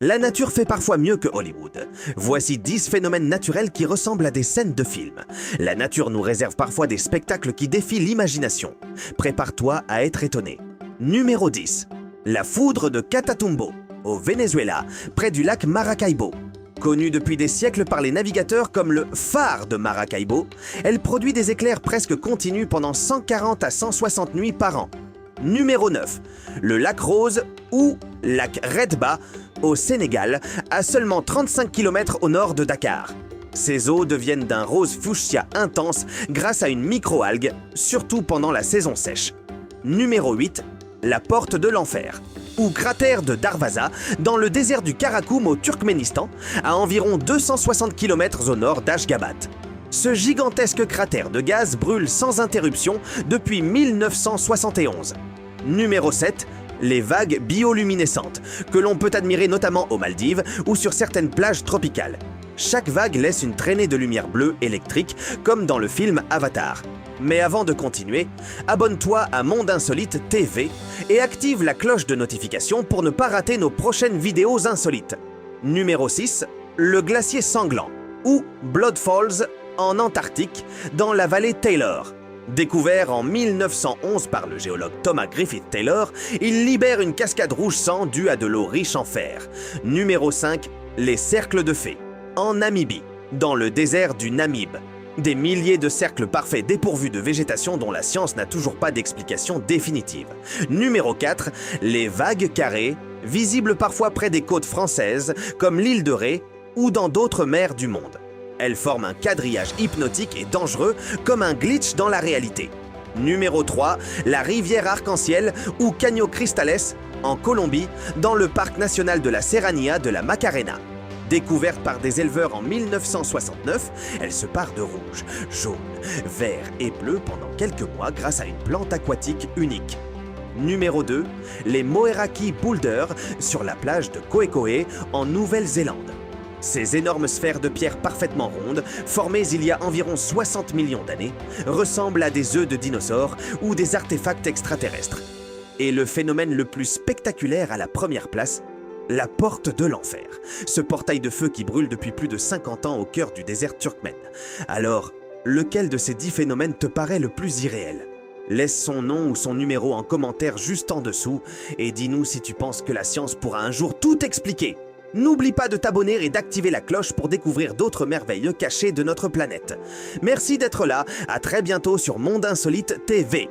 La nature fait parfois mieux que Hollywood. Voici 10 phénomènes naturels qui ressemblent à des scènes de film. La nature nous réserve parfois des spectacles qui défient l'imagination. Prépare-toi à être étonné. Numéro 10. La foudre de Catatumbo, au Venezuela, près du lac Maracaibo. Connue depuis des siècles par les navigateurs comme le phare de Maracaibo, elle produit des éclairs presque continus pendant 140 à 160 nuits par an. Numéro 9. Le lac Rose ou lac Redba au Sénégal, à seulement 35 km au nord de Dakar. Ces eaux deviennent d'un rose fuchsia intense grâce à une microalgue, surtout pendant la saison sèche. Numéro 8. La porte de l'enfer, ou cratère de Darvaza, dans le désert du Karakoum au Turkménistan, à environ 260 km au nord d'Ashgabat. Ce gigantesque cratère de gaz brûle sans interruption depuis 1971. Numéro 7. Les vagues bioluminescentes, que l'on peut admirer notamment aux Maldives ou sur certaines plages tropicales. Chaque vague laisse une traînée de lumière bleue électrique, comme dans le film Avatar. Mais avant de continuer, abonne-toi à Monde Insolite TV et active la cloche de notification pour ne pas rater nos prochaines vidéos insolites. Numéro 6. Le glacier sanglant, ou Blood Falls, en Antarctique, dans la vallée Taylor. Découvert en 1911 par le géologue Thomas Griffith Taylor, il libère une cascade rouge sang due à de l'eau riche en fer. Numéro 5. Les cercles de fées, en Namibie, dans le désert du Namib. Des milliers de cercles parfaits dépourvus de végétation dont la science n'a toujours pas d'explication définitive. Numéro 4. Les vagues carrées, visibles parfois près des côtes françaises, comme l'île de Ré ou dans d'autres mers du monde. Elles forment un quadrillage hypnotique et dangereux, comme un glitch dans la réalité. Numéro 3. La rivière arc-en-ciel, ou Caño Cristales, en Colombie, dans le parc national de la Serranía de la Macarena. Découverte par des éleveurs en 1969, elle se pare de rouge, jaune, vert et bleu pendant quelques mois grâce à une plante aquatique unique. Numéro 2. Les Moeraki Boulders, sur la plage de Koekoe, en Nouvelle-Zélande. Ces énormes sphères de pierre parfaitement rondes, formées il y a environ 60 millions d'années, ressemblent à des œufs de dinosaures ou des artefacts extraterrestres. Et le phénomène le plus spectaculaire à la première place, la porte de l'enfer, ce portail de feu qui brûle depuis plus de 50 ans au cœur du désert turkmène. Alors, lequel de ces 10 phénomènes te paraît le plus irréel ? Laisse son nom ou son numéro en commentaire juste en dessous et dis-nous si tu penses que la science pourra un jour tout expliquer. N'oublie pas de t'abonner et d'activer la cloche pour découvrir d'autres merveilles cachées de notre planète. Merci d'être là, à très bientôt sur Monde Insolite TV.